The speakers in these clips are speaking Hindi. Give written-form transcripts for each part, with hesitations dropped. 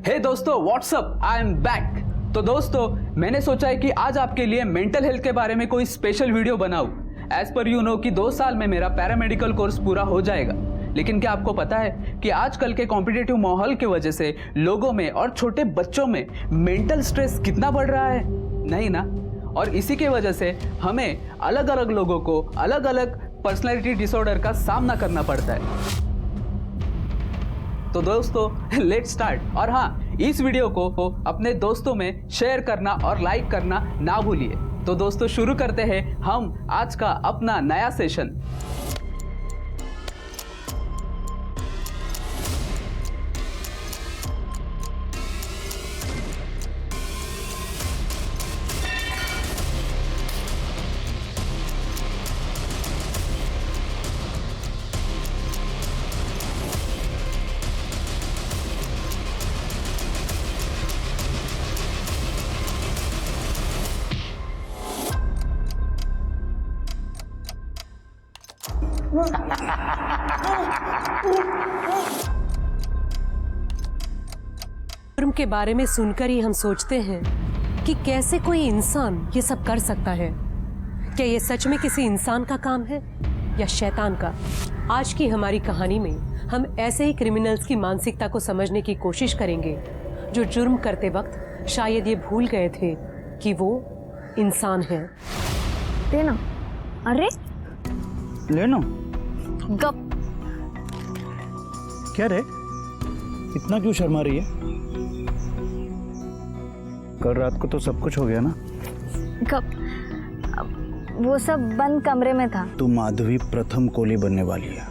हे दोस्तों, व्हाट्सअप, आई एम बैक। तो दोस्तों, मैंने सोचा है कि आज आपके लिए मेंटल हेल्थ के बारे में कोई स्पेशल वीडियो बनाऊं। एज पर यू नो कि 2 साल में मेरा पैरामेडिकल कोर्स पूरा हो जाएगा। लेकिन क्या आपको पता है कि आजकल के कॉम्पिटिटिव माहौल की वजह से लोगों में और छोटे बच्चों में मेंटल स्ट्रेस कितना बढ़ रहा है? नहीं ना। और इसी की वजह से हमें अलग अलग लोगों को अलग अलग पर्सनैलिटी डिसऑर्डर का सामना करना पड़ता है। तो दोस्तों, लेट्स स्टार्ट। और हाँ, इस वीडियो को अपने दोस्तों में शेयर करना और लाइक करना ना भूलिए। तो दोस्तों, शुरू करते हैं हम आज का अपना नया सेशन। जुर्म के बारे में सुनकर ही हम सोचते हैं कि कैसे कोई इंसान ये सब कर सकता है। क्या ये सच में किसी इंसान का काम है या शैतान का? आज की हमारी कहानी में हम ऐसे ही क्रिमिनल्स की मानसिकता को समझने की कोशिश करेंगे जो जुर्म करते वक्त शायद ये भूल गए थे कि वो इंसान है। देना। अरे लेनो। गप। क्या रे, इतना क्यों शर्मा रही है? कल रात को तो सब कुछ हो गया ना। गप। वो सब बंद कमरे में था। तू माधवी प्रथम कोली बनने वाली है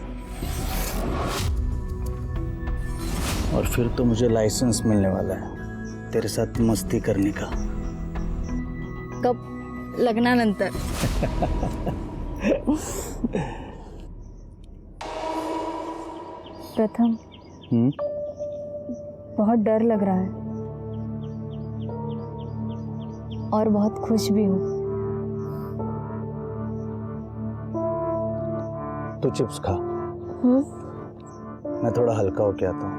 और फिर तो मुझे लाइसेंस मिलने वाला है तेरे साथ मस्ती करने का। गप। लग्नानंतर। प्रथम, बहुत डर लग रहा है और बहुत खुश भी हूँ। तू चिप्स खा, मैं थोड़ा हल्का होके आता हूँ।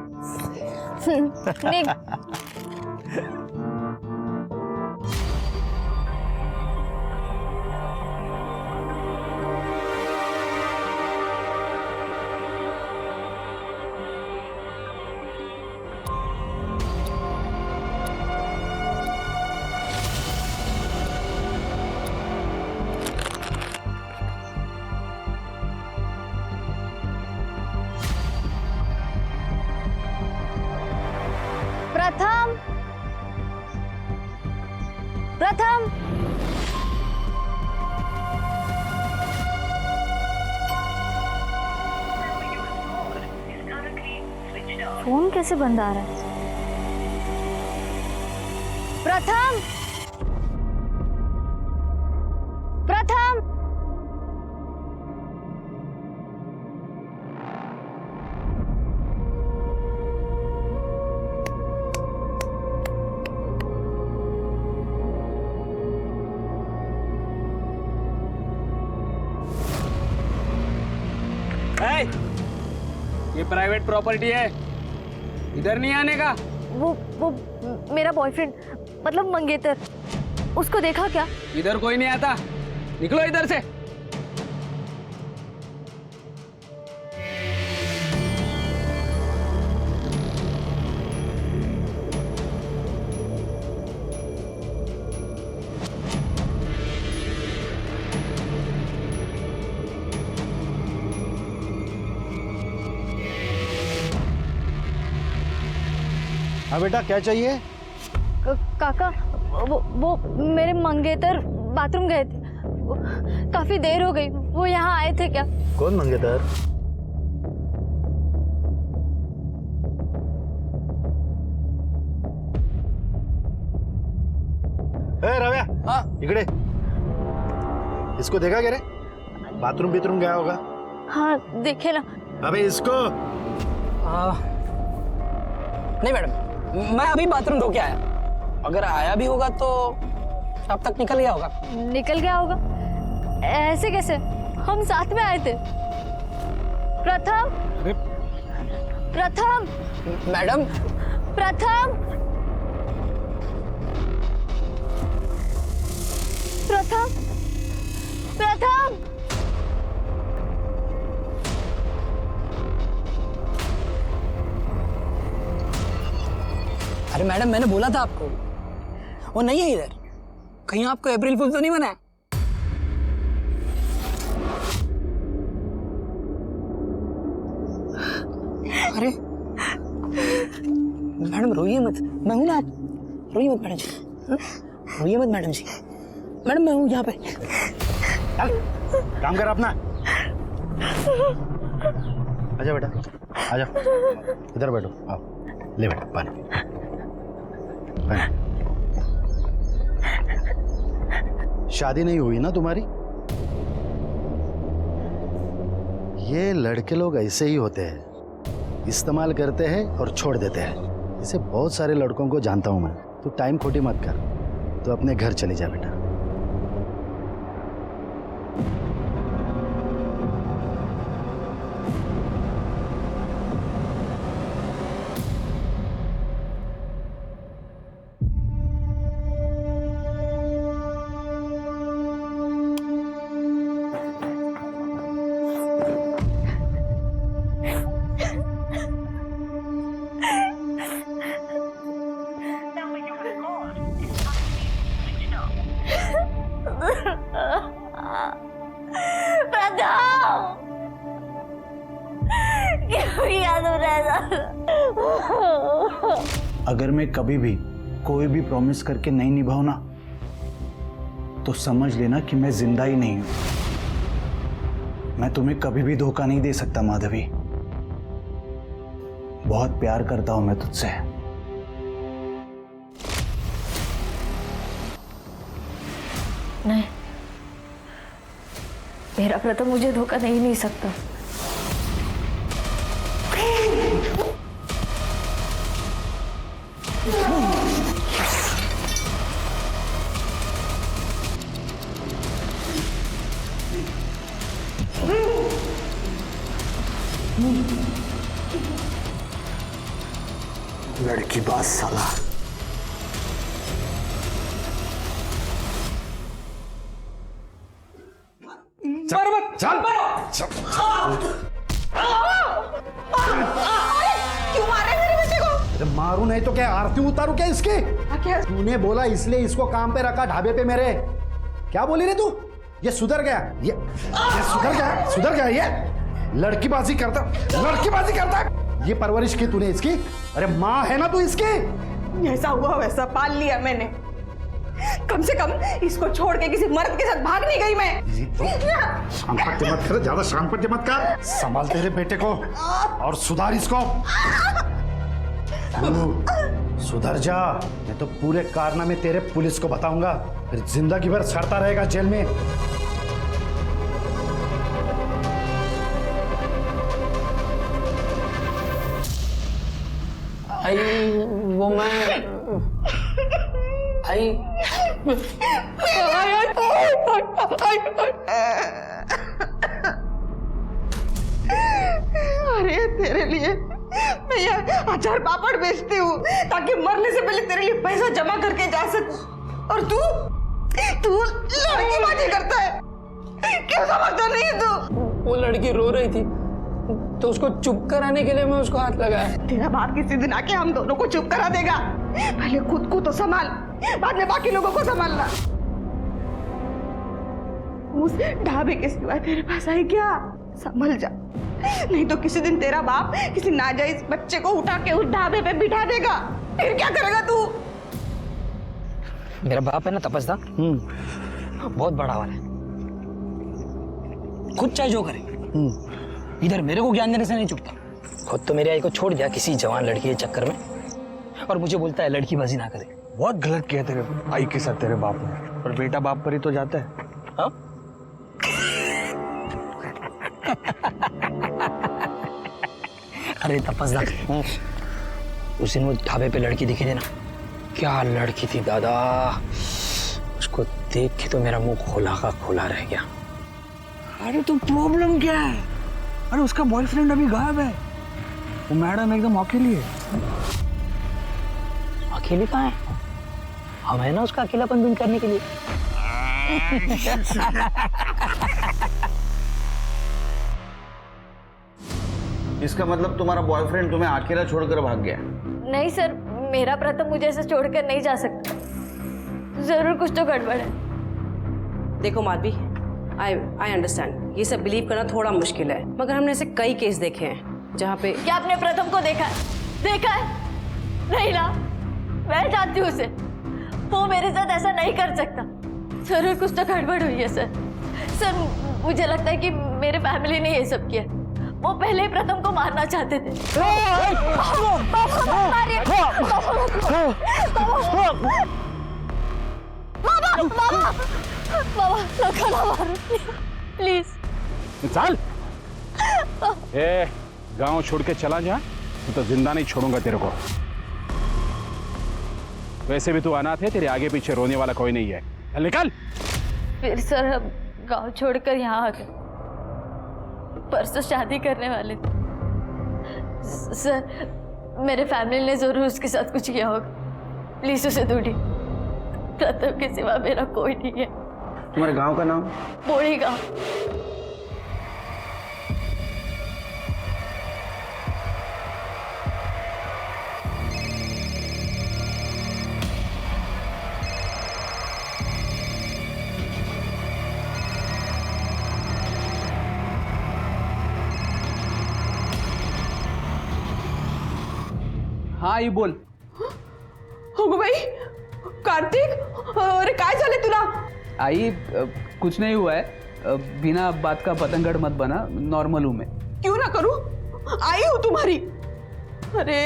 प्रथम, प्रथम, फोन कैसे बंद आ रहा है? प्रथम, प्रथम, ये प्राइवेट प्रॉपर्टी है, इधर नहीं आने का। वो मेरा बॉयफ्रेंड, मतलब मंगेतर, उसको देखा क्या? इधर कोई नहीं आता, निकलो इधर से। हाँ बेटा, क्या चाहिए? काका, वो मेरे मंगेतर बाथरूम गए थे। काफी देर हो गई, वो यहाँ आए थे क्या? कौन मंगेतर? रव्या, हाँ? इकडे। इसको देखा क्या रे? बाथरूम गया होगा। हाँ, देखे ना। अबे इसको। नहीं मैडम, मैं अभी बाथरूम धो के आया। अगर आया भी होगा तो अब तक निकल गया होगा। निकल गया होगा? ऐसे कैसे? हम साथ में आए थे। प्रथम, प्रथम, मैडम प्रथम, प्रथम, प्रथम। अरे मैडम, मैंने बोला था आपको, वो नहीं है इधर। कहीं आपको अप्रैल फूल तो नहीं बना है? अरे मैडम रोइए मत, मैं हूं ना। आप रोइए मत मैडम जी, रोइए मत मैडम जी। मैडम मैं हूं यहाँ पे। चल काम कर अपना। आजा बेटा, आजा, इधर बैठो। आओ, ले बेटा पानी, पानी। शादी नहीं हुई ना तुम्हारी? ये लड़के लोग ऐसे ही होते हैं, इस्तेमाल करते हैं और छोड़ देते हैं। इसे बहुत सारे लड़कों को जानता हूं मैं। तू टाइम खोटी मत कर, तो अपने घर चली जा बेटा। अगर मैं कभी भी कोई भी प्रॉमिस करके नहीं निभाऊं ना, तो समझ लेना कि मैं जिंदा ही नहीं हूं। मैं तुम्हें कभी भी धोखा नहीं दे सकता माधवी। बहुत प्यार करता हूं मैं तुझसे। नहीं, मेरा प्रथम मुझे धोखा नहीं सकता। लड़की बात साला। चल क्यों मारे मेरे बेटे को? अरे मारू नहीं तो क्या आरती उतारू क्या इसकी? क्या? तूने बोला इसलिए इसको काम पे रखा ढाबे पे मेरे। क्या बोली रे तू? ये सुधर गया, ये सुधर गया ये लड़कीबाजी करता है। ये परवरिश की तूने इसकी? अरे माँ है ना तू इसकी? जैसा हुआ वैसा पाल लिया मैंने। कम से कम इसको छोड़ के किसी मर्द के साथ भाग नहीं गई मैं। शांपत्य मत कर, ज्यादा शांपत्य मत कर। संभाल तेरे बेटे को और सुधार इसको। सुधर जा, मैं तो पूरे कारनामे तेरे पुलिस को बताऊंगा, फिर जिंदगी भर सड़ता रहेगा जेल में। आई वो मैं आई अरे तेरे लिए मैं ये अचार पापड़ बेचती हूँ ताकि मरने से पहले तेरे लिए पैसा जमा करके जा सकूं, और तू लड़कीबाजी करता है। क्यों समझता नहीं है तू? वो लड़की रो रही थी तो उसको चुप कराने के लिए मैं उसको हाथ लगाया। तेरा बाप किसी दिन आके हम दोनों को चुप करा देगा। पहले खुद को तो संभाल, बाद में बाकी लोगों को संभालना। उस ढाबे के सिवा तेरे पास है क्या? संभल जा, नहीं तो किसी दिन तेरा बाप किसी नाजायज बच्चे को उठा के उस ढाबे पे बिठा देगा। फिर क्या करेगा तू? मेरा बाप है ना तपस्या, बहुत बड़ा वाला है, खुद चाहे जो करे। इधर मेरे को ज्ञान देने से नहीं चुकता। खुद तो मेरी आई को छोड़ दिया किसी जवान लड़की के चक्कर में, और मुझे बोलता है लड़कीबाजी ना करे। बहुत गलत किया तेरे आई के साथ तेरे बाप ने, पर बेटा बाप पर ही तो जाता है। हाँ? अरे तपस्या, उस दिन वो ढाबे पे लड़की दिखी थी ना, क्या लड़की थी दादा। उसको देख के तो मेरा मुंह खोला का खोला रह गया। अरे तो प्रॉब्लम क्या है? अरे उसका बॉयफ्रेंड अभी गायब है, वो मैडम एकदम अकेली है। अकेली कहाँ है? हम है ना उसका अकेलापन दूर करने के लिए। इसका मतलब तुम्हारा बॉयफ्रेंड तुम्हें अकेला छोड़कर भाग गया? नहीं सर, मेरा प्रथम मुझे ऐसे छोड़कर नहीं जा सकता। जरूर कुछ तो गड़बड़ है। देखो माधवी, आई अंडरस्टैंड ये सब बिलीव करना थोड़ा मुश्किल है, मगर हमने ऐसे कई केस देखे हैं जहाँ पे। क्या आपने प्रथम को देखा है? देखा है? नहीं ना, मैं जानती हूँ उसे। वो मेरे साथ ऐसा नहीं कर सकता। जरूर कुछ तो गड़बड़ हुई है सर। सर मुझे लगता है कि मेरे फैमिली ने ये सब किया। वो पहले ही प्रथम को मारना चाहते थे। प्लीज चल। ए, गांव छोड़ के चला जा, तो जिंदा नहीं छोड़ूंगा तेरे को। वैसे भी तू अनाथ है, तेरे आगे पीछे रोने वाला कोई नहीं है। चल निकल। फिर सर हम गांव छोड़कर यहाँ आ गए। परसों शादी करने वाले थे। सर मेरे फैमिली ने जरूर उसके साथ कुछ किया होगा। प्लीज उसे ढूंढिए। प्रथम के सिवा मेरा कोई नहीं है। तुम्हारे गांव का नाम? बोड़ी गांव। हाँ आई बोल. हो भाई कार्तिक, अरे काय झाले तुला? आई कुछ नहीं हुआ है. बिना बात का पतंगड़ मत बना. नॉर्मल हूं मैं. क्यों ना करूं? आई हूं तुम्हारी. अरे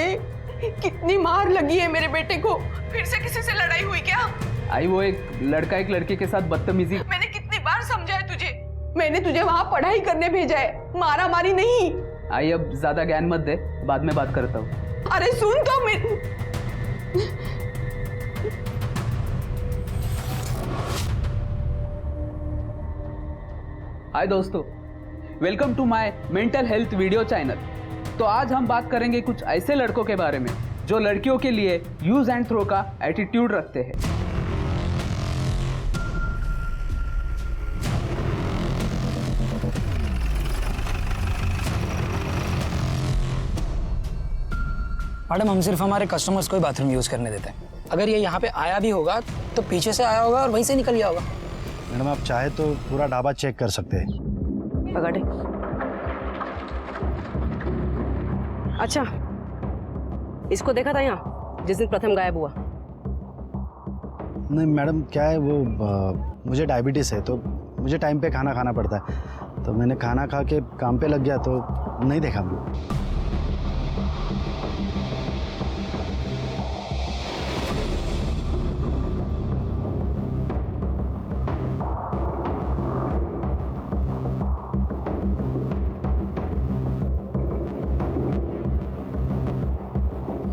कितनी मार लगी है मेरे बेटे को. फिर से किसी से लड़ाई हुई क्या? आई वो एक लड़का एक लड़के के साथ बदतमीजी. मैंने कितनी बार समझाया तुझे. मैंने तुझे वहां पढ़ाई करने भेजा है, मारा मारी नहीं. आई अब ज्यादा ज्ञान मत दे, बाद में बात करता हूँ. अरे सुन तो मैं. हाय दोस्तों, welcome to my mental health video channel. तो आज हम बात करेंगे कुछ ऐसे लड़कों के बारे में जो लड़कियों के लिए यूज एंड थ्रो का एटीट्यूड रखते हैं. मैडम हम सिर्फ हमारे कस्टमर्स को ही बाथरूम यूज करने देते हैं. अगर ये यहाँ पे आया भी होगा तो पीछे से आया होगा और वहीं से निकल गया होगा. मैडम आप चाहे तो पूरा ढाबा चेक कर सकते हैं. पकड़े. अच्छा, इसको देखा था यहाँ जिस दिन प्रथम गायब हुआ? नहीं मैडम, क्या है वो मुझे डायबिटीज़ है तो मुझे टाइम पे खाना खाना पड़ता है. तो मैंने खाना खा के काम पे लग गया तो नहीं देखा मैंने.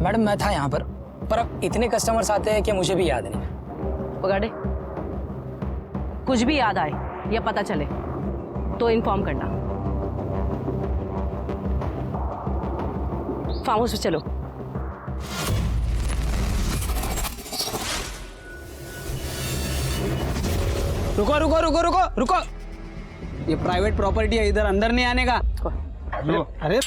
मैडम मैं था यहाँ पर अब इतने कस्टमर्स आते हैं कि मुझे भी याद नहीं. पकड़े. कुछ भी याद आए या पता चले तो इन्फॉर्म करना. फार्म हाउस पे चलो. रुको रुको रुको रुको रुको. ये प्राइवेट प्रॉपर्टी है, इधर अंदर नहीं आने का. अरे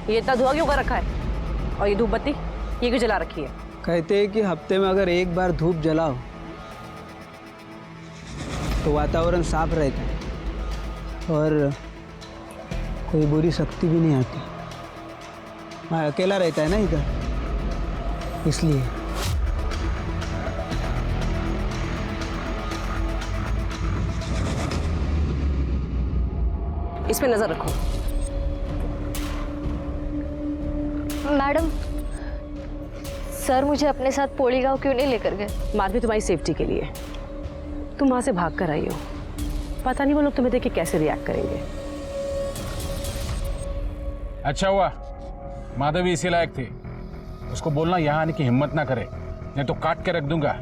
ये इतना धुआं क्यों कर रखा है? और ये धूप बत्ती ये क्यों जला रखी है? कहते हैं कि हफ्ते में अगर एक बार धूप जलाओ तो वातावरण साफ रहता है और कोई बुरी शक्ति भी नहीं आती. मैं अकेला रहता है ना इधर, इसलिए. इस पे नजर रखो. मैडम, सर मुझे अपने साथ पोड़ी गांव क्यों नहीं लेकर गए? माधवी तुम्हारी सेफ्टी के लिए. तुम वहां से भाग कर आई हो. पता नहीं वो लोग तुम्हें देख के कैसे रिएक्ट करेंगे. अच्छा हुआ माधवी इसी लायक थी. उसको बोलना यहाँ आने की हिम्मत ना करे, नहीं तो काट के रख दूंगा.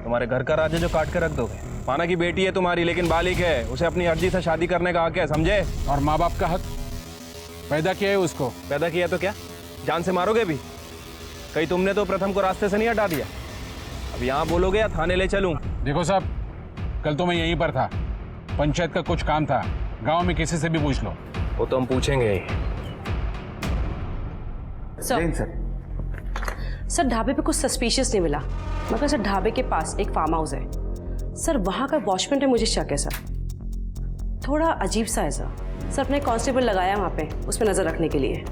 तुम्हारे घर का राजा जो काट के रख दोगे? माना की बेटी है तुम्हारी, लेकिन बालिक है, उसे अपनी अर्जी से शादी करने का हक है, समझे? और माँ बाप का हक? पैदा किया है उसको। पैदा किया तो क्या जान से मारोगे भी? कहीं तुमने तो प्रथम को रास्ते से नहीं हटा दिया? अब यहाँ बोलोगे या थाने ले चलूं? देखो साहब, कल तो मैं यहीं पर था, पंचायत का कुछ काम था, गांव में किसी से भी पूछ लो। वो तो हम पूछेंगे ही। जैन सर, सर ढाबे पे कुछ सस्पिशियस नहीं मिला, मगर सर ढाबे के पास एक फार्म हाउस है सर, वहाँ का वॉचमैन है, मुझे शक है सर, थोड़ा अजीब सा है सर। सर अपने कांस्टेबल लगाया वहाँ पे उस पर नज़र रखने के लिए।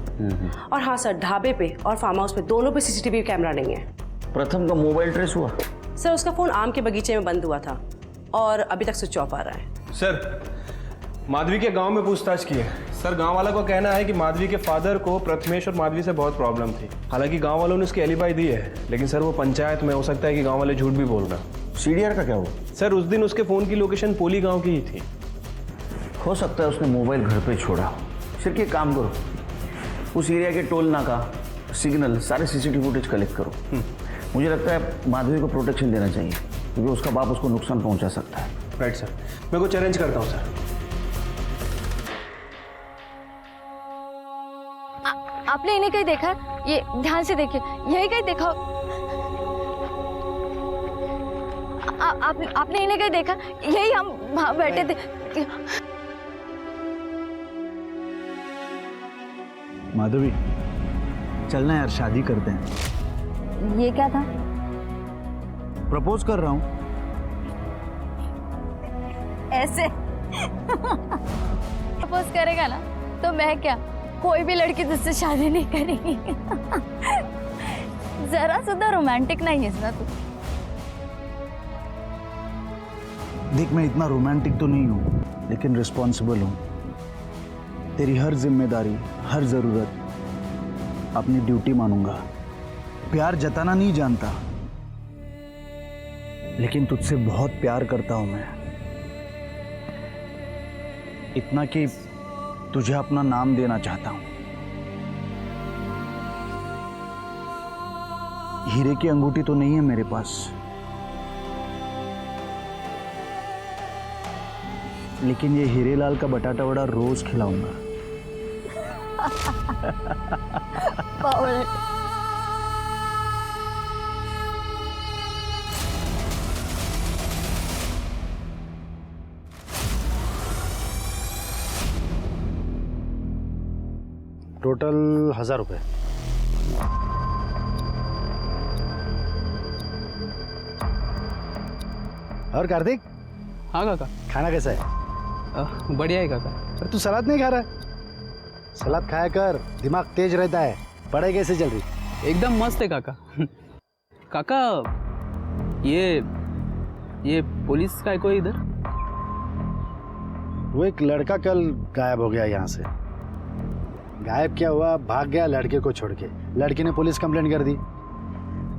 और हाँ सर, ढाबे पे और फार्म हाउस पे दोनों पे सीसीटीवी कैमरा नहीं है। प्रथम का मोबाइल ट्रेस हुआ? सर उसका फ़ोन आम के बगीचे में बंद हुआ था और अभी तक स्विच ऑफ आ रहा है। सर माधवी के गांव में पूछताछ की है सर, गांव वालों का कहना है कि माधवी के फादर को प्रथमेश और माधवी से बहुत प्रॉब्लम थी। हालांकि गांव वालों ने उसकी एलिबाई दी है, लेकिन सर वो पंचायत में, हो सकता है कि गांव वाले झूठ भी बोल रहे हैं। सीडीआर का क्या हुआ? सर उस दिन उसके फ़ोन की लोकेशन पोली गांव की ही थी। हो सकता है उसने मोबाइल घर पे छोड़ा। सिर्फ एक काम करो, उस एरिया के टोल नाका, सिग्नल, सारे सीसीटीवी फुटेज कलेक्ट करो। मुझे लगता है माधवी को प्रोटेक्शन देना चाहिए, क्योंकि उसका बाप उसको नुकसान पहुंचा सकता है। राइट सर, मैं कुछ अरेंज करता हूँ सर। आपने इन्हें कहीं देखा? ये ध्यान से देखिए, यही कहीं देखा? आपने इन्हें कहीं देखा? यही हम वहाँ बैठे थे। माधवी, चलना यार, शादी करते हैं। ये क्या था? प्रपोज कर रहा हूँ। ऐसे प्रपोज करेगा ना तो मैं क्या, कोई भी लड़की तुझसे शादी नहीं करेगी। जरा सुधा रोमांटिक नहीं है ना तू। देख, मैं इतना रोमांटिक तो नहीं हूँ, लेकिन रिस्पॉन्सिबल हूँ। तेरी हर जिम्मेदारी, हर जरूरत अपनी ड्यूटी मानूंगा। प्यार जताना नहीं जानता, लेकिन तुझसे बहुत प्यार करता हूं मैं, इतना कि तुझे अपना नाम देना चाहता हूं। हीरे की अंगूठी तो नहीं है मेरे पास, लेकिन ये हीरे लाल का बटाटा वड़ा रोज खिलाऊंगा। टोटल 1000 रुपये। और कार्तिक, हाँ काका। खाना कैसा है? बढ़िया है काका। अरे तू सलाद नहीं खा रहा है? सलाद खाया कर, दिमाग तेज रहता है। पढ़ाई कैसे चल रही? एकदम मस्त है काका। काका, ये पुलिस का है कोई इधर? वो एक लड़का कल गायब हो गया यहाँ से। गायब क्या हुआ, भाग गया लड़के को छोड़ के। लड़की ने पुलिस कंप्लेंट कर दी।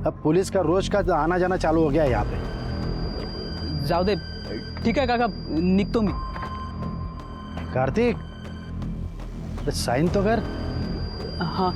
अब पुलिस का रोज का आना जाना चालू हो गया यहाँ पे। जाओ दे, ठीक है काका, निकतो मी। कार्तिक, साइन तो कर। हाँ।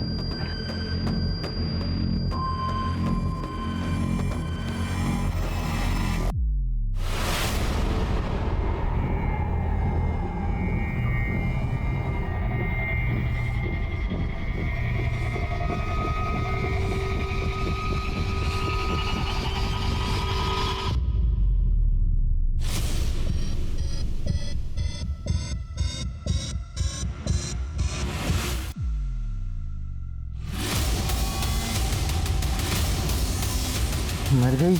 मर गई।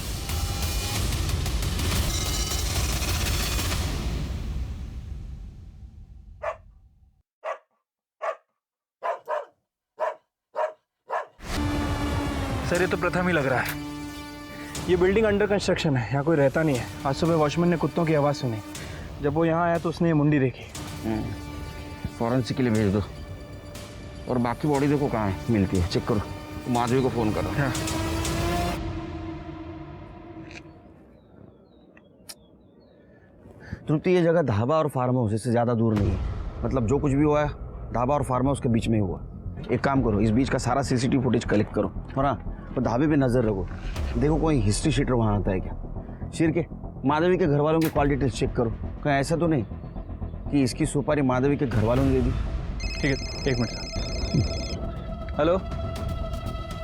सर ये तो प्रथम ही लग रहा है। ये बिल्डिंग अंडर कंस्ट्रक्शन है, यहाँ कोई रहता नहीं है। आज सुबह वॉचमैन ने कुत्तों की आवाज़ सुनी। जब वो यहाँ आया तो उसने ये मुंडी देखी। फॉरेंसिक के लिए भेज दो। और बाकी बॉडी देखो कहाँ है, मिलती है, चेक करो। माधवी को फ़ोन करो। हाँ। तृप्ति, ये जगह ढाबा और फार्म हाउस से ज़्यादा दूर नहीं है। मतलब जो कुछ भी हुआ है ढाबा और फार्म हाउस के बीच में ही हुआ। एक काम करो, इस बीच का सारा सीसीटीवी फुटेज कलेक्ट करो और हाँ, तो ढाबे पे नज़र रखो। देखो कोई हिस्ट्री शीटर वहाँ आता है क्या। शिर के माधवी के घर वालों की कॉल डिटेल्स चेक करो, कहीं ऐसा तो नहीं कि इसकी सुपारी माधवी के घर वालों ने दे दी। ठीक है, 1 मिनट। हेलो,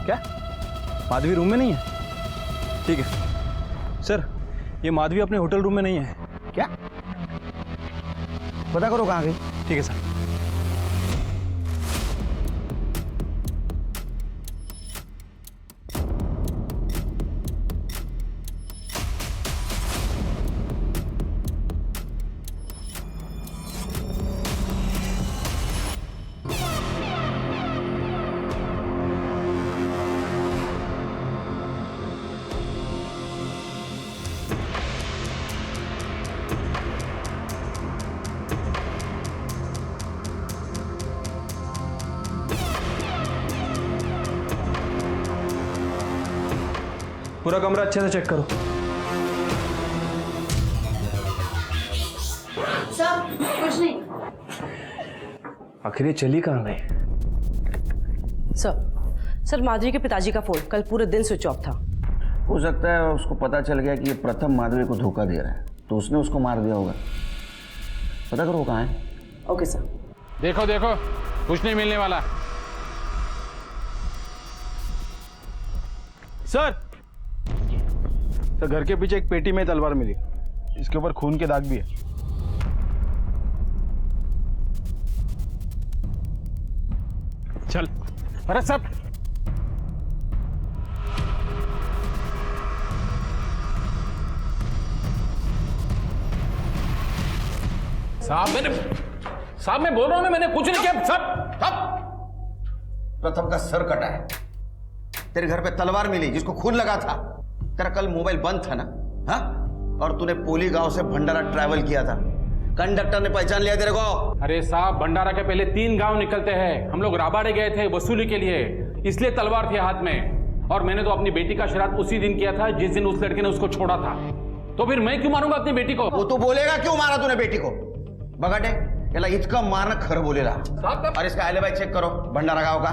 क्या माधवी रूम में नहीं है? ठीक है सर, ये माधवी अपने होटल रूम में नहीं है। क्या? पता करो कहाँ गई। ठीक है सर। पूरा कमरा अच्छे से चेक करो। सब कुछ नहीं। आखिर ये चली कहाँ गई? सर माधवी के पिताजी का फोन कल पूरे दिन स्विच ऑफ था। हो सकता है उसको पता चल गया कि ये प्रथम माधवी को धोखा दे रहा है, तो उसने उसको मार दिया होगा। पता करो कहाँ है। Okay sir. देखो देखो, कुछ नहीं मिलने वाला। सर घर के पीछे एक पेटी में तलवार मिली, इसके ऊपर खून के दाग भी है। चल, अरे सब साहब मैं बोल रहा हूं, मैंने कुछ नहीं किया। सब प्रथम का सर कटा है, तेरे घर पे तलवार मिली जिसको खून लगा था, तेरा कल मोबाइल बंद था ना, हाँ? और तूने पोली गांव से भंडारा ट्रैवल किया था, कंडक्टर ने पहचान लिया तेरे को। अरे साहब, भंडारा के पहले 3 गांव निकलते हैं। हम लोग राबाड़े गए थे वसूली के लिए, इसलिए तलवार थी हाथ में। और मैंने तो अपनी बेटी का श्राद्ध उसी दिन किया था जिस दिन उस लड़के ने उसको छोड़ा था। तो फिर मैं क्यों मारूंगा अपनी बेटी को? वो तो बोलेगा क्यों मारा तूने बेटी को? बगाटे याला इतका मारना खरं बोलेला। और इसका एलिबाई चेक करो भंडारा गांव का।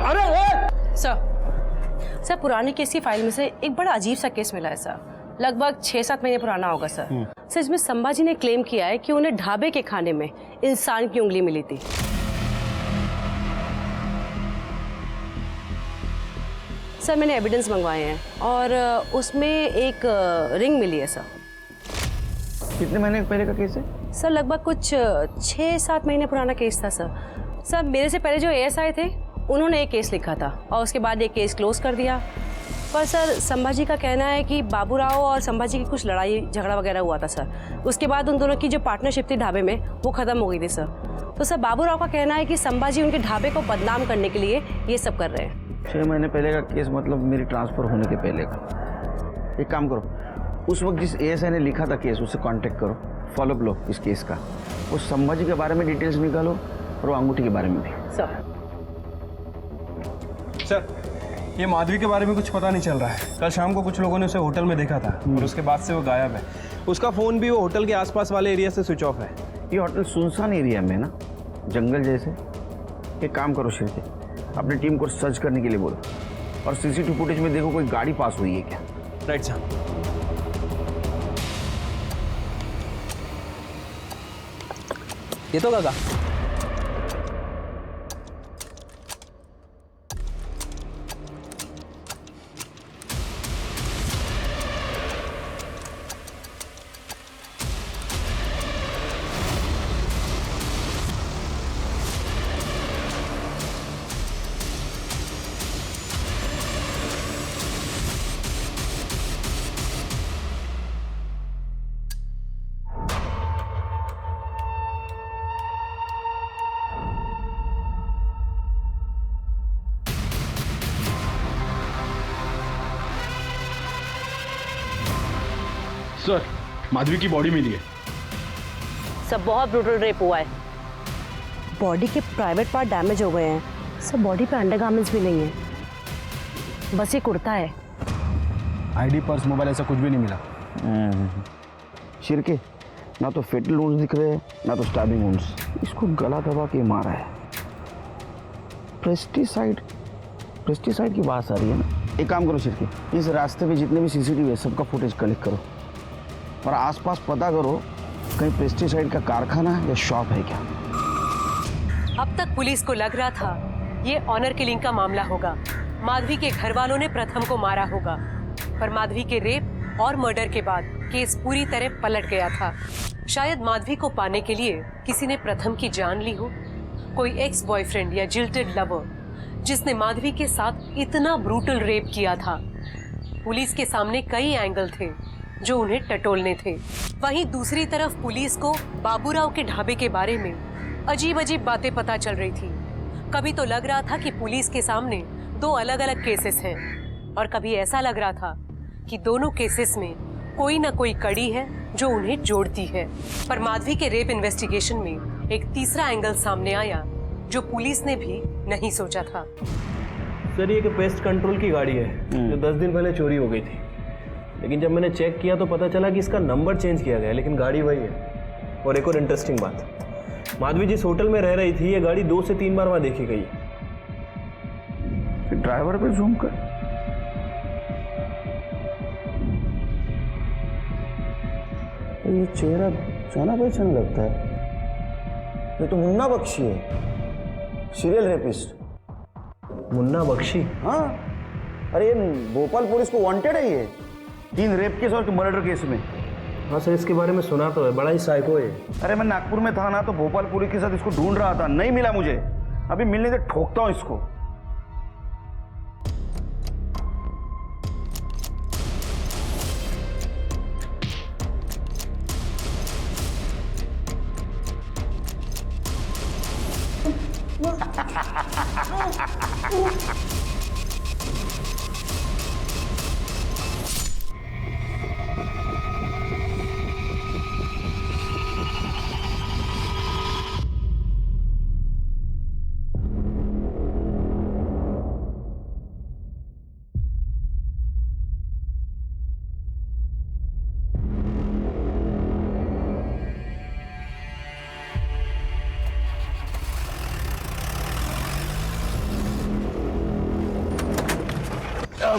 अरे वो सर पुरानी केस की फाइल में से एक बड़ा अजीब सा केस मिला है सर, लगभग 6-7 महीने पुराना होगा सर। सर इसमें संभाजी ने क्लेम किया है कि उन्हें ढाबे के खाने में इंसान की उंगली मिली थी। सर मैंने एविडेंस मंगवाए हैं और उसमें एक रिंग मिली है सर। कितने महीने पहले का केस है? सर लगभग कुछ 6-7 महीने पुराना केस था सर। सर मेरे से पहले जो एएसआई थे उन्होंने एक केस लिखा था और उसके बाद एक केस क्लोज कर दिया। पर सर संभाजी का कहना है कि बाबूराव और संभाजी की कुछ लड़ाई झगड़ा वगैरह हुआ था सर। उसके बाद उन दोनों की जो पार्टनरशिप थी ढाबे में वो ख़त्म हो गई थी सर। तो सर बाबूराव का कहना है कि संभाजी उनके ढाबे को बदनाम करने के लिए ये सब कर रहे हैं। 6 महीने पहले का केस मतलब मेरी ट्रांसफ़र होने के पहले का। एक काम करो, उस वक्त जिस एएसआई ने लिखा था केस उससे कांटेक्ट करो, फॉलोअप लो इस केस का। वो संभाजी के बारे में डिटेल्स निकालो और वो अंगूठी के बारे में भी। सर ये माधवी के बारे में कुछ पता नहीं चल रहा है। कल शाम को कुछ लोगों ने उसे होटल में देखा था और उसके बाद से वो गायब है। उसका फ़ोन भी वो होटल के आसपास वाले एरिया से स्विच ऑफ है। ये होटल सुनसान एरिया में ना, जंगल जैसे। एक काम करो शिरके, अपनी टीम को सर्च करने के लिए बोलो और सीसीटीवी फुटेज में देखो कोई गाड़ी पास हुई है क्या। राइट साहब। ये तो काका सर, माधवी की बॉडी मिली है। सब बहुत ब्रूटल रेप हुआ है। बॉडी के प्राइवेट पार्ट डैमेज हो गए हैं। सब बॉडी पे अंडरगारमेंट्स भी नहीं है, बस ये कुर्ता है। आईडी, पर्स, मोबाइल ऐसा कुछ भी नहीं मिला। शिरके, ना तो फेटल वुंड्स दिख रहे हैं ना तो स्टैबिंग वुंड्स। इसको गला दबा के मारा है। पेस्टिसाइड की बात आ रही है ना। एक काम करो शिरके, इस रास्ते पे जितने भी सीसीटीवी है सबका फुटेज कलेक्ट करो और आसपास पता करो कहीं पेस्टिसाइड का कारखाना या शॉप है क्या। अब तक पुलिस को लग रहा था ये ऑनर किलिंग का मामला होगा, माधवी के घर वालों ने प्रथम को मारा होगा, पर माधवी के रेप और मर्डर के बाद केस पूरी तरह पलट गया था। शायद माधवी को पाने के लिए किसी ने प्रथम की जान ली हो, कोई एक्स बॉयफ्रेंड या जिल्टेड लवर जिसने माधवी के साथ इतना ब्रूटल रेप किया था। पुलिस के सामने कई एंगल थे जो उन्हें टटोलने थे। वहीं दूसरी तरफ पुलिस को बाबूराव के ढाबे के बारे में अजीब अजीब बातें पता चल रही थी। कभी तो लग रहा था कि पुलिस के सामने दो अलग अलग केसेस हैं और कभी ऐसा लग रहा था कि दोनों केसेस में कोई ना कोई कड़ी है जो उन्हें जोड़ती है। पर माधवी के रेप इन्वेस्टिगेशन में एक तीसरा एंगल सामने आया जो पुलिस ने भी नहीं सोचा था। सर ये पेस्ट कंट्रोल की गाड़ी है जो 10 दिन पहले चोरी हो गई थी, लेकिन जब मैंने चेक किया तो पता चला कि इसका नंबर चेंज किया गया, लेकिन गाड़ी वही है। और एक और इंटरेस्टिंग बात, माधवी जिस होटल में रह रही थी ये गाड़ी 2 से 3 बार वहां देखी गई है। ड्राइवर पे जूम कर, ये चेहरा जाना पहचान लगता है। ये तो मुन्ना बख्शी है, सीरियल रेपिस्ट। मुन्ना बख्शी? हाँ, अरे ये भोपाल पुलिस को वांटेड है ये 3 रेप केस और मर्डर केस में। हाँ सर, इसके बारे में सुना तो है, बड़ा ही साइको है। अरे मैं नागपुर में था ना तो भोपाल पुलिस के साथ इसको ढूंढ रहा था, नहीं मिला मुझे। अभी मिलने से ठोकता हूं इसको।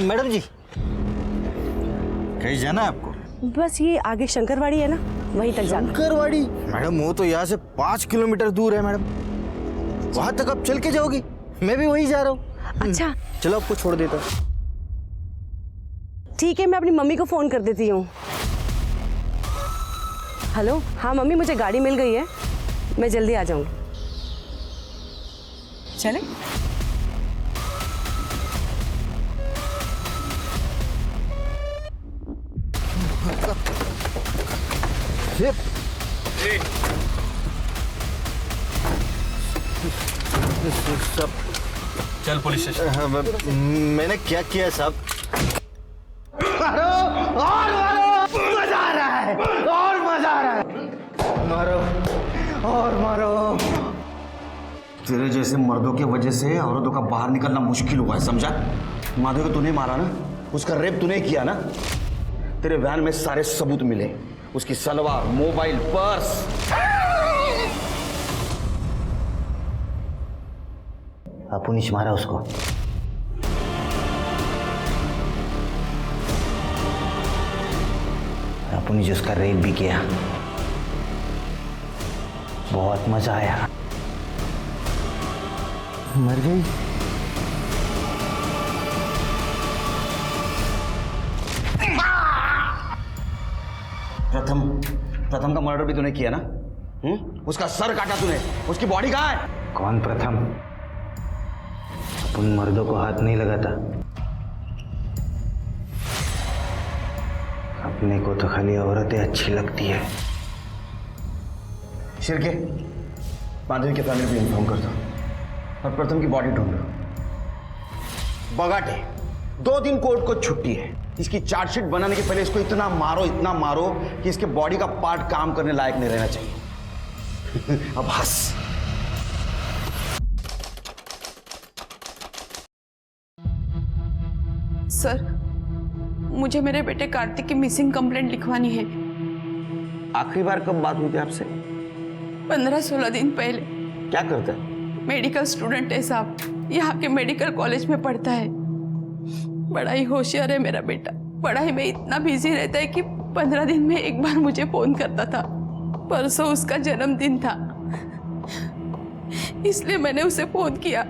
मैडम जी कहीं जाना है आपको? बस ये आगे शंकरवाड़ी है ना, वहीं तक जाना। शंकरवाड़ी? मैडम वो तो यहाँ से 5 किलोमीटर दूर है मैडम, वहां तक आप चल के जाओगी? मैं भी वहीं जा रहा हूँ। अच्छा चलो आपको छोड़ देता हूँ। ठीक है, मैं अपनी मम्मी को फोन कर देती हूँ। हेलो, हाँ मम्मी मुझे गाड़ी मिल गई है, मैं जल्दी आ जाऊँगी। चले? सब चल पुलिस स्टेशन। मैंने क्या किया साहब? मारो और मारो, मजा आ रहा है और मजा आ रहा है। मारो और मारो। तेरे जैसे मर्दों की वजह से औरतों का बाहर निकलना मुश्किल हुआ है, समझा? माधवी को तूने मारा ना, उसका रेप तूने किया ना। तेरे वैन में सारे सबूत मिले, उसकी सलवार, मोबाइल, पर्स। अपुनिश मारा उसको। अपुनिश उसका रेप भी किया। बहुत मजा आया। मर गई? प्रथम का मर्डर भी तूने किया ना? उसका सर काटा तूने, उसकी बॉडी कहाँ है? कौन प्रथम? उन मर्दों को हाथ नहीं लगाता, अपने को तो खाली औरतें अच्छी लगती है। शिरके, माधवी के फैमिली को इन्फॉर्म कर दो और प्रथम की बॉडी ढूंढ लो। बगाटे 2 दिन कोर्ट को छुट्टी है। इसकी चार्जशीट बनाने के पहले इसको इतना मारो कि इसके बॉडी का पार्ट काम करने लायक नहीं रहना चाहिए। अब हंस। सर, मुझे मेरे बेटे कार्तिक की मिसिंग कंप्लेंट लिखवानी है। आखिरी बार कब बात हुई थी आपसे? 15-16 दिन पहले। क्या करता है? मेडिकल स्टूडेंट है साहब, यहाँ के मेडिकल कॉलेज में पढ़ता है। बड़ा ही होशियार है मेरा बेटा। पढ़ाई में इतना बिजी रहता है कि 15 दिन में एक बार मुझे फोन करता था। परसों उसका जन्मदिन था, इसलिए मैंने उसे फोन किया,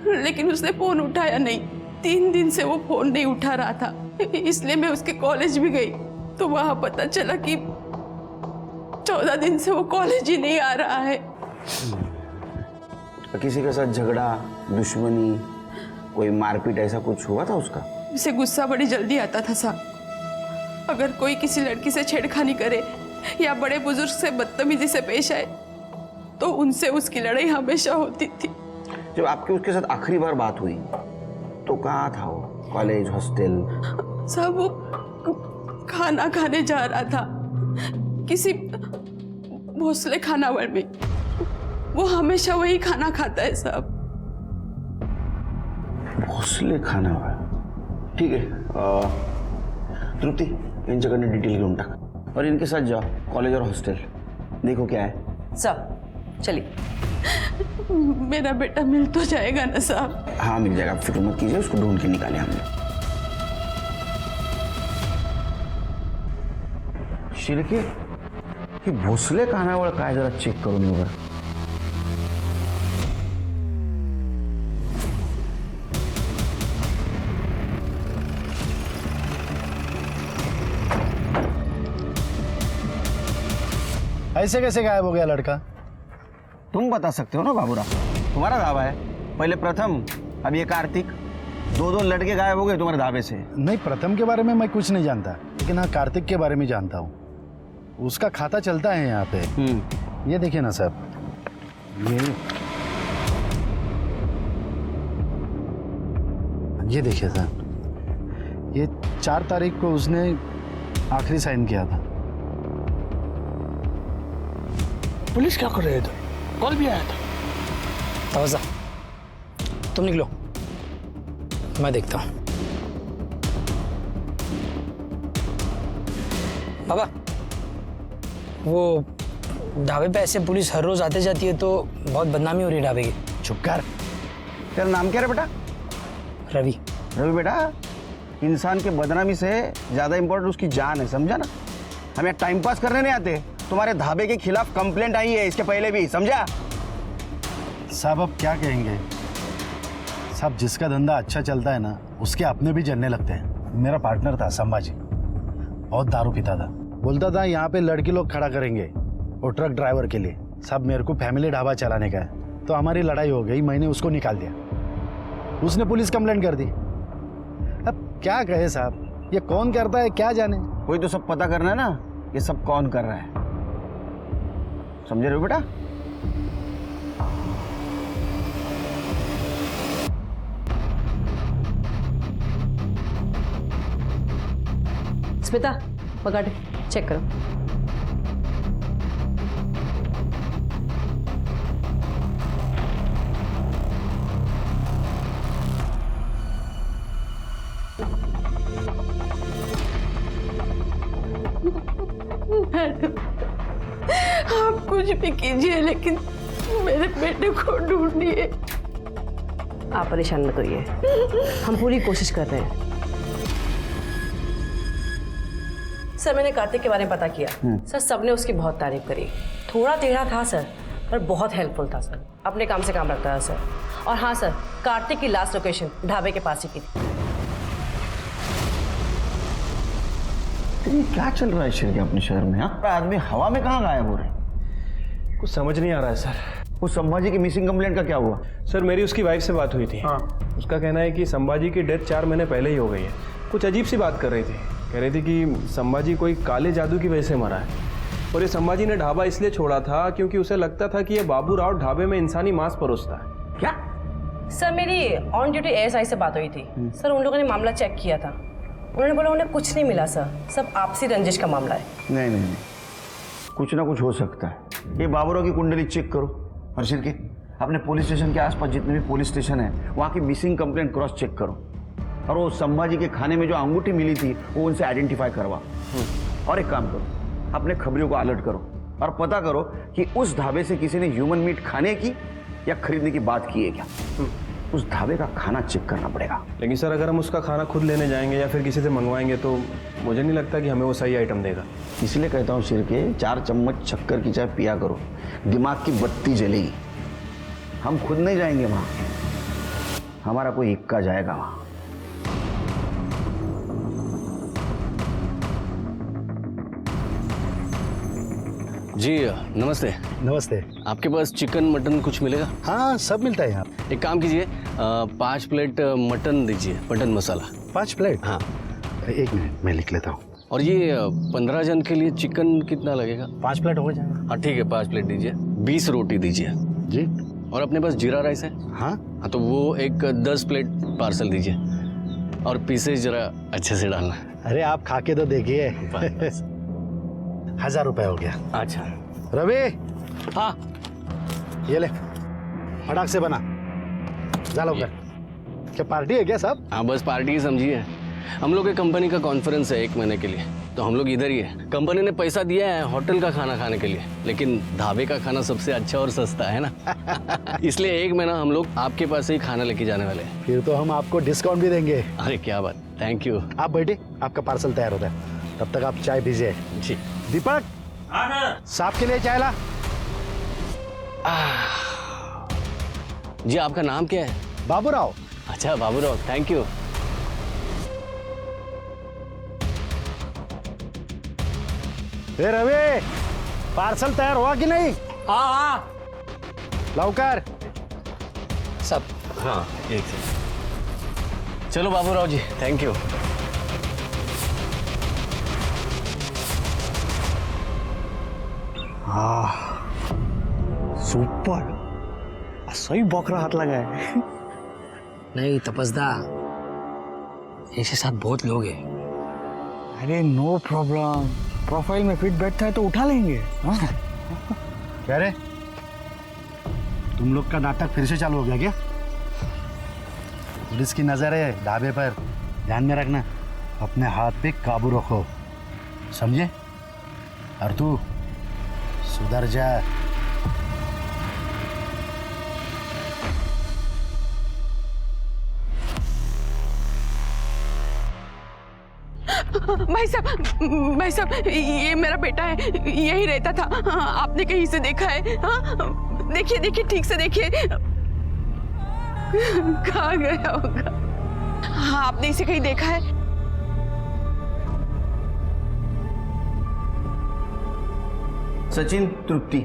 लेकिन उसने फोन उठाया नहीं। 3 दिन से वो फोन नहीं उठा रहा था, इसलिए मैं उसके कॉलेज भी गई तो वहां पता चला कि 14 दिन से वो कॉलेज ही नहीं आ रहा है। किसी के साथ झगड़ा, दुश्मनी, कोई मारपीट ऐसा कुछ हुआ था उसका? उसे गुस्सा बड़ी जल्दी आता था साहब। अगर कोई किसी लड़की से छेड़खानी करे या बड़े बुजुर्ग से बदतमीजी से पेश आए तो उनसे उसकी लड़ाई हमेशा होती थी। जब आपकी उसके साथ आखिरी बार बात हुई तो कहाँ था वो? College, hostel? साहब वो खाना खाने जा रहा था किसी भोसले खानावळ में। वो हमेशा वही खाना खाता है साहब। भोसले खानावळ, ठीक है। तृप्ती, यांच्याकडनं डिटेल घेऊन टाक और इनके साथ जाओ कॉलेज और हॉस्टल, देखो क्या है। सर चलिए। मेरा बेटा मिल तो जाएगा ना साहब? हाँ मिल जाएगा, आप फिक्र मत कीजिए, उसको ढूंढ के निकाले हमने। शिर्के, ही भोसले खानावळ काय जरा चेक करून येऊ बरं। ऐसे कैसे गायब हो गया लड़का? तुम बता सकते हो ना बाबूराव, तुम्हारा धाबा है। पहले प्रथम, अब ये कार्तिक, 2 लड़के गायब हो गए तुम्हारे धाबे से। नहीं, प्रथम के बारे में मैं कुछ नहीं जानता, लेकिन हाँ कार्तिक के बारे में जानता हूँ। उसका खाता चलता है यहाँ पे। ये देखिए ना साहब, ये देखिए साहब, ये 4 तारीख को उसने आखिरी साइन किया था। पुलिस क्या कर रहे थे? कॉल भी आया था। तवज्जा, तुम निकलो, मैं देखता हूँ। बाबा, वो ढाबे पे ऐसे पुलिस हर रोज आते जाती है तो बहुत बदनामी हो रही है ढाबे की। चुप कर। तेरा नाम क्या है बेटा? रवि। रवि बेटा, इंसान के बदनामी से ज्यादा इंपॉर्टेंट उसकी जान है, समझा ना? हमें टाइम पास करने नहीं आते। तुम्हारे ढाबे के खिलाफ कंप्लेंट आई है इसके पहले भी, समझा? साहब अब क्या कहेंगे साहब, जिसका धंधा अच्छा चलता है ना उसके अपने भी जलने लगते हैं। मेरा पार्टनर था संभाजी, बहुत दारू पीता था। बोलता था यहाँ पे लड़की लोग खड़ा करेंगे और ट्रक ड्राइवर के लिए। साहब मेरे को फैमिली ढाबा चलाने का है, तो हमारी लड़ाई हो गई। मैंने उसको निकाल दिया, उसने पुलिस कंप्लेंट कर दी। अब क्या कहे साहब, ये कौन करता है क्या जाने। कोई तो सब पता करना है ना, ये सब कौन कर रहा है, समझे रहे हो बेटा? स्मिता, पकड़, चेक करो। आप कुछ भी कीजिए लेकिन मेरे बेटे को ढूंढिए। आप परेशान मत होइए, हम पूरी कोशिश कर रहे हैं। सर मैंने कार्तिक के बारे में पता किया। सर सबने उसकी बहुत तारीफ करी। थोड़ा टेढ़ा था सर, पर बहुत हेल्पफुल था सर। अपने काम से काम रखता था सर। और हाँ सर, कार्तिक की लास्ट लोकेशन ढाबे के पास ही की थी। ये क्या चल रहा है शिर्के अपने शहर में? हाँ, आदमी हवा में कहाँ गायब हो रहे हैं? कुछ समझ नहीं आ रहा है सर। वो संभाजी की मिसिंग कंप्लेंट का क्या हुआ? सर मेरी उसकी वाइफ से बात हुई थी। उसका कहना है कि संभाजी की डेथ 4 महीने पहले ही हो गई है। कुछ अजीब सी बात कर रही थी, कह रही थी कि संभाजी कोई काले जादू की वजह से मरा है। और ये संभाजी ने ढाबा इसलिए छोड़ा था क्योंकि उसे लगता था कि ये बाबू राव ढाबे में इंसानी मांस परोसता है। क्या? सर मेरी ऑन ड्यूटी एएसआई से बात हुई थी। सर उन लोगों ने मामला चेक किया था, उन्होंने बोला उन्हें कुछ नहीं मिला सर, सब आपसी रंजिश का मामला है। नहीं नहीं नहीं, कुछ ना कुछ हो सकता है। ये बाबूराव की कुंडली चेक करो और शिर्के अपने पुलिस स्टेशन के आसपास जितने भी पुलिस स्टेशन है वहाँ की मिसिंग कंप्लेंट क्रॉस चेक करो। और वो संभाजी के खाने में जो अंगूठी मिली थी वो उनसे आइडेंटिफाई करवा। और एक काम करो, अपने खबरियों को अलर्ट करो और पता करो कि उस ढाबे से किसी ने ह्यूमन मीट खाने की या खरीदने की बात की है क्या। उस ढाबे का खाना चेक करना पड़ेगा। लेकिन सर अगर हम उसका खाना खुद लेने जाएंगे या फिर किसी से मंगवाएंगे तो मुझे नहीं लगता कि हमें वो सही आइटम देगा। इसलिए कहता हूँ शिरके, 4 चम्मच शक्कर की चाय पिया करो, दिमाग की बत्ती जलेगी। हम खुद नहीं जाएंगे वहाँ, हमारा कोई इक्का जाएगा वहाँ। जी नमस्ते। नमस्ते। आपके पास चिकन मटन कुछ मिलेगा? हाँ, सब मिलता है यहाँ। एक काम कीजिए, 5 प्लेट मटन दीजिए, मटन मसाला। 5 प्लेट? हाँ। एक मिनट, मैं लिख लेता हूँ। और ये 15 जन के लिए चिकन कितना लगेगा? 5 प्लेट हो जाएगा। हाँ ठीक है, 5 प्लेट दीजिए। 20 रोटी दीजिए। जी। और अपने पास जीरा राइस है? हाँ। हाँ तो वो एक 10 प्लेट पार्सल दीजिए, और पीसेज जरा अच्छे से डालना। अरे आप खा के तो देखिए। 1000 रुपए हो गया। अच्छा। रवि। हाँ। ये ले, फटाक से बना, जा लो कर। क्या पार्टी है क्या साहब? हाँ बस पार्टी ही समझिए। हम लोग के कंपनी का कॉन्फ्रेंस है 1 महीने के लिए, तो हम लोग इधर ही है। कंपनी ने पैसा दिया है होटल का खाना खाने के लिए, लेकिन ढाबे का खाना सबसे अच्छा और सस्ता है ना। इसलिए 1 महीना हम लोग आपके पास से ही खाना लेके जाने वाले हैं। फिर तो हम आपको डिस्काउंट भी देंगे। अरे क्या बात, थैंक यू। आप बैठे, आपका पार्सल तैयार होता है, तब तक आप चाय पीजिए। जी। दीपक, साहब के लिए चाय ला। जी आपका नाम क्या है? बाबूराव। अच्छा बाबूराव, थैंक यू। ए रवि, पार्सल तैयार हुआ कि नहीं? हाँ लवकर। सब। हाँ एक सेकंड। चलो बाबूराव जी, थैंक यू। सुपर, सही बकरा हाथ लगा है। नहीं तपस्दा, ऐसे साथ बहुत लोग हैं। अरे नो प्रॉब्लम, प्रोफाइल में फिट बैठता है तो उठा लेंगे। हाँ? क्या रे, तुम लोग का नाटक फिर से चालू हो गया क्या? पुलिस की नजर है ढाबे पर, ध्यान में रखना। अपने हाथ पे काबू रखो, समझे? और तू सुधर जा। भाई साहब, ये मेरा बेटा है, यही रहता था। आपने कहीं से देखा है? हाँ? देखिए ठीक से देखिए, कहाँ गया होगा? हाँ, आपने इसे कहीं देखा है? सचिन तृप्ति,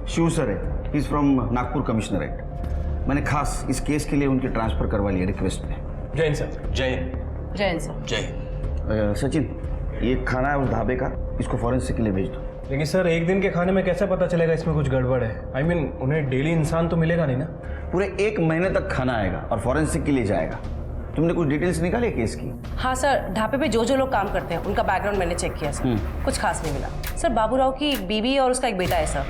शिव सर है, इज फ्रॉम नागपुर कमिश्नरेट। मैंने खास इस केस के लिए उनकी ट्रांसफर करवा लिया रिक्वेस्ट पे। जय हिंद सर। जय जैन सर। जय। सचिन, ये खाना है उस ढाबे का, इसको फॉरेंसिक के लिए भेज दो। लेकिन सर एक दिन के खाने में कैसे पता चलेगा इसमें कुछ गड़बड़ है? I mean, उन्हें डेली इंसान तो मिलेगा नहीं ना। पूरे 1 महीने तक खाना आएगा और फॉरेंसिक के लिए जाएगा। तुमने कुछ डिटेल्स निकाली केस की? हाँ सर, ढाबे पे जो लोग काम करते हैं उनका बैकग्राउंड मैंने चेक किया सर, कुछ खास नहीं मिला। सर बाबूराव की एक बीवी और उसका एक बेटा है सर,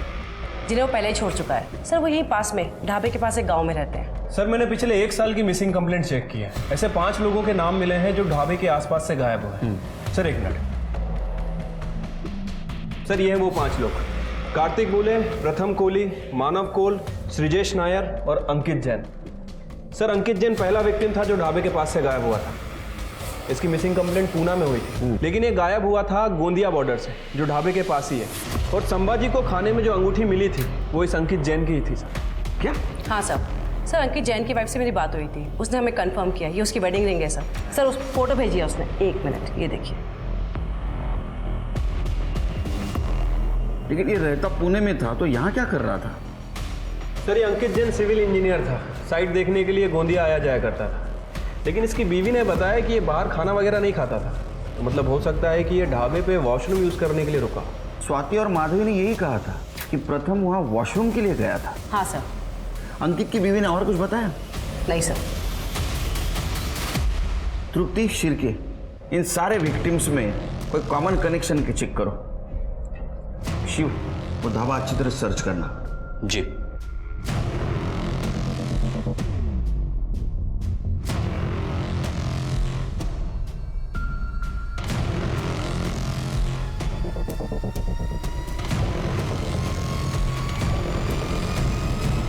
जिन्हें वो पहले ही छोड़ चुका है। सर वो यहीं पास में ढाबे के पास एक गाँव में रहते हैं। सर मैंने पिछले 1 साल की मिसिंग कंप्लेंट चेक की है। ऐसे 5 लोगों के नाम मिले हैं जो ढाबे के आसपास से गायब हुए हैं। Sir 1 minute. सर ये हैं वो 5 लोग: कार्तिक बोले, प्रथम कोहली, मानव कोल, सृजेश नायर और अंकित जैन। सर अंकित जैन पहला विक्टिम था जो ढाबे के पास से गायब हुआ था। इसकी मिसिंग कंप्लेंट पूना में हुई थी, लेकिन ये गायब हुआ था गोंदिया बॉर्डर से, जो ढाबे के पास ही है। और संभाजी को खाने में जो अंगूठी मिली थी वो इस अंकित जैन की ही थी सर। क्या? हाँ सर अंकित जैन की वाइफ से मेरी बात हुई थी, उसने हमें कंफर्म किया ये उसकी वेडिंग रिंग है सर। सर उस फोटो भेजी है उसने। 1 मिनट, ये देखिए। लेकिन ये रहता पुणे में था तो यहाँ क्या कर रहा था? सर ये अंकित जैन सिविल इंजीनियर था, साइट देखने के लिए गोंदिया आया जाया करता था। लेकिन इसकी बीवी ने बताया कि ये बाहर खाना वगैरह नहीं खाता था, तो मतलब हो सकता है कि ये ढाबे पे वॉशरूम यूज़ करने के लिए रुका। स्वाति और माधवी ने यही कहा था कि प्रथम वहाँ वॉशरूम के लिए गया था। हाँ सर। अंकित की बीवी ने और कुछ बताया? नहीं सर। तृप्ति, शिर्के, इन सारे विक्टिम्स में कोई कॉमन कनेक्शन के चेक करो। शिव, वो ढाबा अच्छी तरह सर्च करना। जी।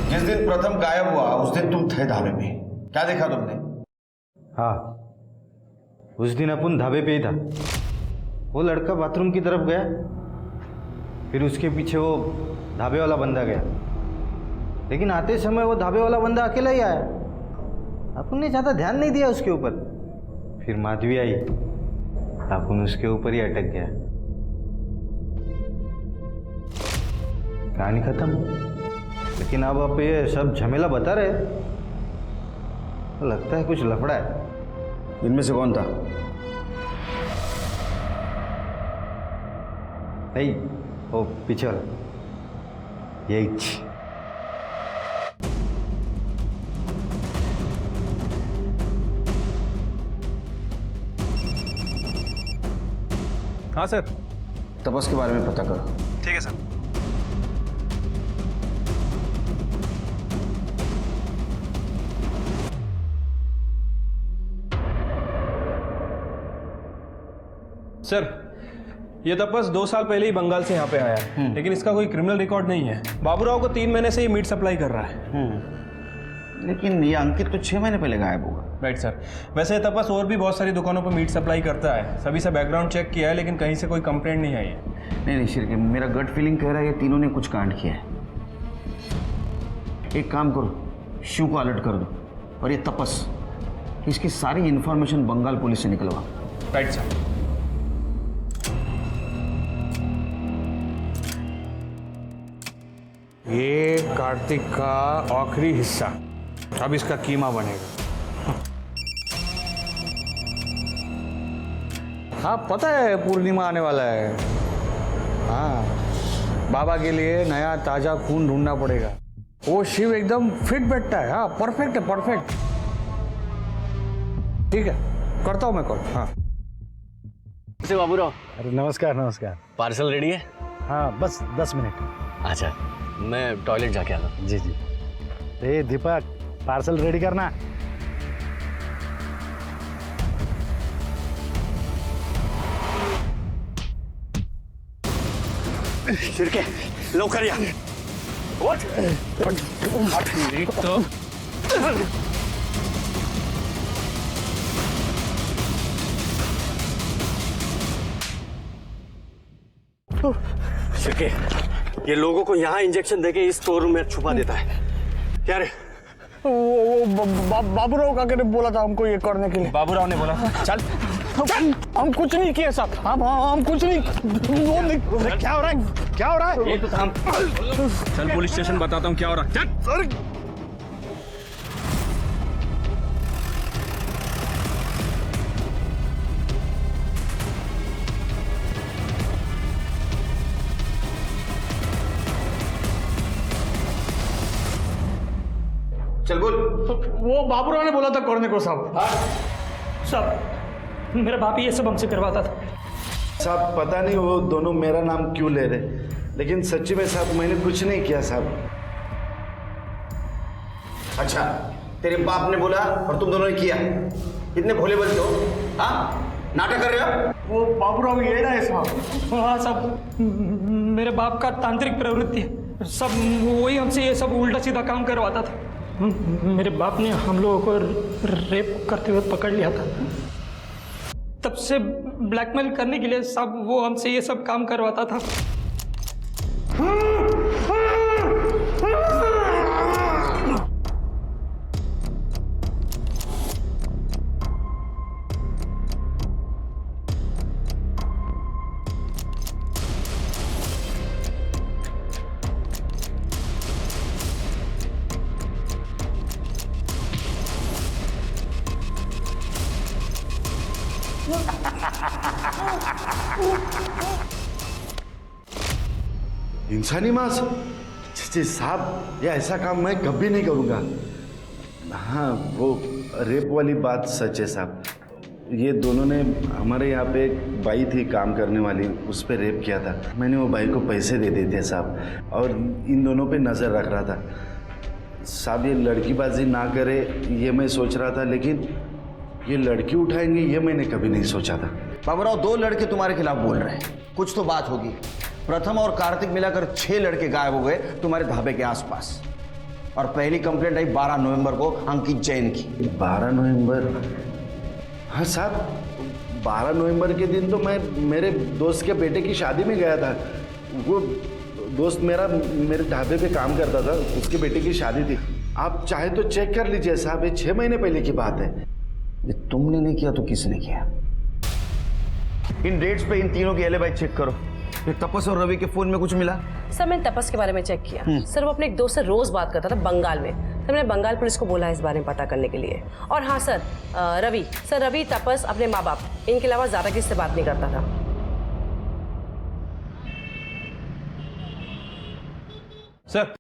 जिस दिन प्रथम गायब हुआ उस दिन तुम थे ढाबे में, क्या देखा तुमने? हाँ, उस दिन अपन ढाबे पे ही था। वो लड़का बाथरूम की तरफ गया, फिर उसके पीछे वो ढाबे वाला बंदा गया, लेकिन आते समय वो ढाबे वाला बंदा अकेला ही आया। अपन ने ज़्यादा ध्यान नहीं दिया उसके ऊपर। फिर माधवी आई, अपन उसके ऊपर ही अटक गया। कहानी खत्म। लेकिन अब आप ये सब झमेला बता रहे, लगता है कुछ लफड़ा है। इनमें से कौन था? नहीं, वो पीछे वाला, यही। हाँ सर। तपस के बारे में पता करो। ठीक है सर। सर, ये तपस 2 साल पहले ही बंगाल से यहाँ पे आया है, लेकिन इसका कोई क्रिमिनल रिकॉर्ड नहीं है। बाबूराव को 3 महीने से ये मीट सप्लाई कर रहा है। लेकिन ये अंकित तो 6 महीने पहले गायब होगा। Right sir. वैसे तपस और भी बहुत सारी दुकानों पर मीट सप्लाई करता है। सभी से बैकग्राउंड चेक किया है, लेकिन कहीं से कोई कंप्लेंट नहीं आई है। नहीं शिरके, मेरा गट फीलिंग कह रहा है ये तीनों ने कुछ कांड किया है। एक काम करो, शिव को अलर्ट कर दो, और ये तपस, इसकी सारी इंफॉर्मेशन बंगाल पुलिस से निकलवा। Right sir. ये कार्तिक का आखिरी हिस्सा, अब इसका कीमा बनेगा। हाँ पता है पूर्णिमा आने वाला है। हाँ, बाबा के लिए नया ताजा खून ढूंढना पड़ेगा। वो शिव एकदम फिट बैठता है। हाँ परफेक्ट है, परफेक्ट। ठीक है, करता हूँ मैं कॉल। हाँ बाबूराव। अरे नमस्कार नमस्कार। पार्सल रेडी है? हाँ बस 10 मिनट। अच्छा, मैं टॉयलेट जाके आता हूँ। जी जी। ए दीपक, पार्सल रेडी करना। शिरके लवकर या। शिरके, ये लोगों को यहाँ इंजेक्शन देके इस स्टोर रूम में छुपा देता है। क्या रे? बाबूराव का बोला था हमको ये करने के लिए। बाबूराव ने बोला? चल हम कुछ नहीं किए साहब। हम कुछ नहीं। क्या हो रहा है? क्या हो रहा है? ये तो काम। चल पुलिस स्टेशन बताता हूँ क्या हो रहा है। चल। चल बोल। वो बाबूराव ने बोला था करने को साहब। साहब, मेरा बाप ही ये सब हमसे करवाता था। साहब पता नहीं वो दोनों मेरा नाम क्यों ले रहे, लेकिन सच्ची में साहब मैंने कुछ नहीं किया साहब। अच्छा, तेरे बाप ने बोला और तुम दोनों ने किया? इतने भोले बनते हो? हाँ, नाटक कर रहे हो? वो बाबूराव येड़ा है साहब। हाँ साहब, मेरे बाप का तांत्रिक प्रवृत्ति है। सब वही हमसे ये सब उल्टा सीधा काम करवाता था। मेरे बाप ने हम लोगों को रेप करते हुए पकड़ लिया था। तब से ब्लैकमेल करने के लिए साहब वो हमसे ये सब काम करवाता था। इंसानी मांस? जी साहब, ये ऐसा काम मैं कभी नहीं करूँगा। हाँ, वो रेप वाली बात सच है साहब। ये दोनों ने हमारे यहाँ पे एक बाई थी काम करने वाली, उस पर रेप किया था। मैंने वो बाई को पैसे दे दिए थे साहब, और इन दोनों पे नज़र रख रहा था साहब। ये लड़कीबाजी ना करे ये मैं सोच रहा था, लेकिन ये लड़की उठाएंगे ये मैंने कभी नहीं सोचा था। बाबूराव, 2 लड़के तुम्हारे खिलाफ बोल रहे हैं, कुछ तो बात होगी। प्रथम और कार्तिक मिलाकर 6 लड़के गायब हो गए तुम्हारे ढाबे के आसपास। और पहली कंप्लेंट आई 12 नवंबर को अंकित जैन की। 12 नवंबर? हाँ साहब, 12 नवंबर के दिन तो मैं मेरे दोस्त के बेटे की शादी में गया था। वो दोस्त मेरा मेरे ढाबे पे काम करता था, उसके बेटे की शादी थी। आप चाहे तो चेक कर लीजिए साहब, ये 6 महीने पहले की बात है। ये तुमने नहीं किया तो किसने किया? इन डेट्स पे इन तीनों के एलिबाई चेक करो। ये तपस और रवि के फोन में कुछ मिला? सर मैंने तपस के बारे में चेक किया। सर वो अपने एक दोस्त से रोज बात करता था बंगाल में। सर मैंने बंगाल पुलिस को बोला है इस बारे में पता करने के लिए। और हाँ सर, रवि तपस अपने माँ बाप इनके अलावा ज्यादा किसी से बात नहीं करता था। सर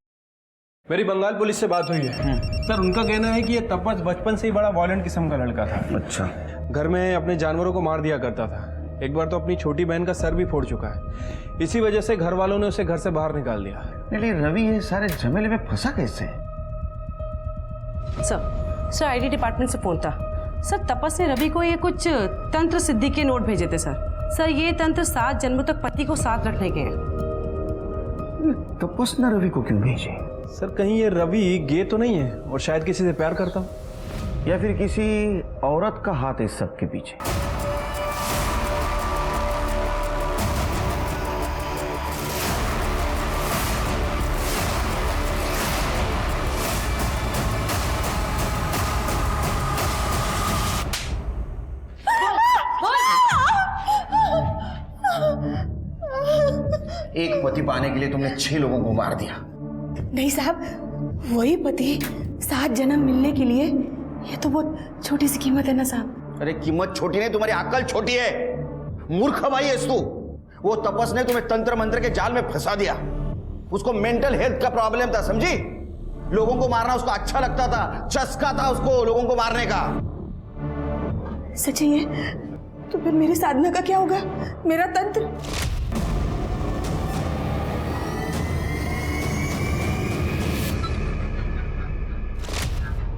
मेरी बंगाल पुलिस से बात हुई है। सर उनका कहना है कि ये तपस बचपन से ही बड़ा वॉयलेंट किस्म का लड़का था। अच्छा। घर में अपने जानवरों को मार दिया करता था। एक बार तो अपनी छोटी बहन का सर भी फोड़ चुका है। इसी वजह से घर वालों ने उसे घर से बाहर निकाल दिया। लेकिन रवि ये सारे झमेले में फंसा कैसे? सर आईडी डिपार्टमेंट से फोन था। सर तपस ने रवि को ये कुछ तंत्र सिद्धि के नोट भेजे थे सर ये तंत्र 7 जन्मों तक पति को साथ रखने के हैं। तपस ने रवि को क्यों भेजे? सर कहीं ये रवि गे तो नहीं है और शायद किसी से प्यार करता हो, या फिर किसी औरत का हाथ है इस सब के पीछे? एक पति पाने के लिए तुमने 6 लोगों को मार दिया। नहीं साहब, वही पति 7 जन्म मिलने के लिए, ये तो बहुत छोटी सी कीमत है ना साहब। अरे कीमत छोटी नहीं, तुम्हारी अकल छोटी है। मूर्ख भाई है तू। वो तपस ने तुम्हें तंत्र मंत्र के जाल में फंसा दिया। उसको मेंटल हेल्थ का प्रॉब्लम था, समझी? लोगों को मारना उसको अच्छा लगता था, चस्का था उसको लोगों को मारने का। सच्ची है तो फिर मेरी साधना का क्या होगा? मेरा तंत्र?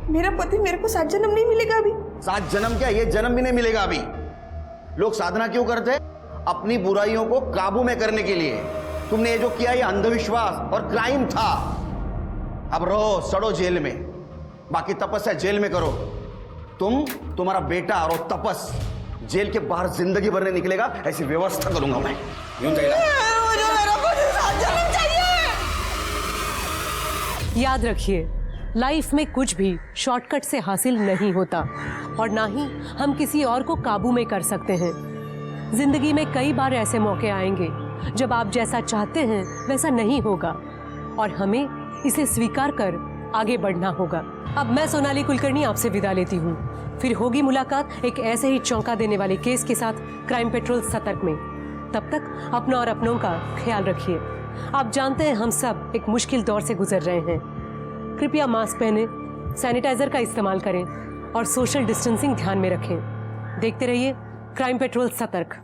मेरा पति मेरे को 7 जन्म नहीं मिलेगा अभी? 7 जन्म क्या, ये जन्म भी नहीं मिलेगा अभी। लोग साधना क्यों करते हैं? अपनी बुराइयों को काबू में करने के लिए। तुमने ये जो किया ये अंधविश्वास और क्राइम था। अब रहो सड़ो जेल में, बाकी तपस्या जेल में करो। तुम्हारा बेटा और तपस जेल के बाहर जिंदगी भर नहीं निकलेगा, ऐसी व्यवस्था करूंगा मैं। यूं मुझे मेरा पति 7 जन्म चाहिए। याद रखिए, लाइफ में कुछ भी शॉर्टकट से हासिल नहीं होता और ना ही हम किसी और को काबू में कर सकते हैं। जिंदगी में कई बार ऐसे मौके आएंगे जब आप जैसा चाहते हैं वैसा नहीं होगा और हमें इसे स्वीकार कर आगे बढ़ना होगा। अब मैं सोनाली कुलकर्णी आपसे विदा लेती हूँ। फिर होगी मुलाकात एक ऐसे ही चौंका देने वाले केस के साथ क्राइम पेट्रोल सतर्क में। तब तक अपना और अपनों का ख्याल रखिए। आप जानते हैं हम सब एक मुश्किल दौर से गुजर रहे हैं। कृपया मास्क पहने, सैनिटाइजर का इस्तेमाल करें और सोशल डिस्टेंसिंग ध्यान में रखें। देखते रहिए क्राइम पेट्रोल सतर्क।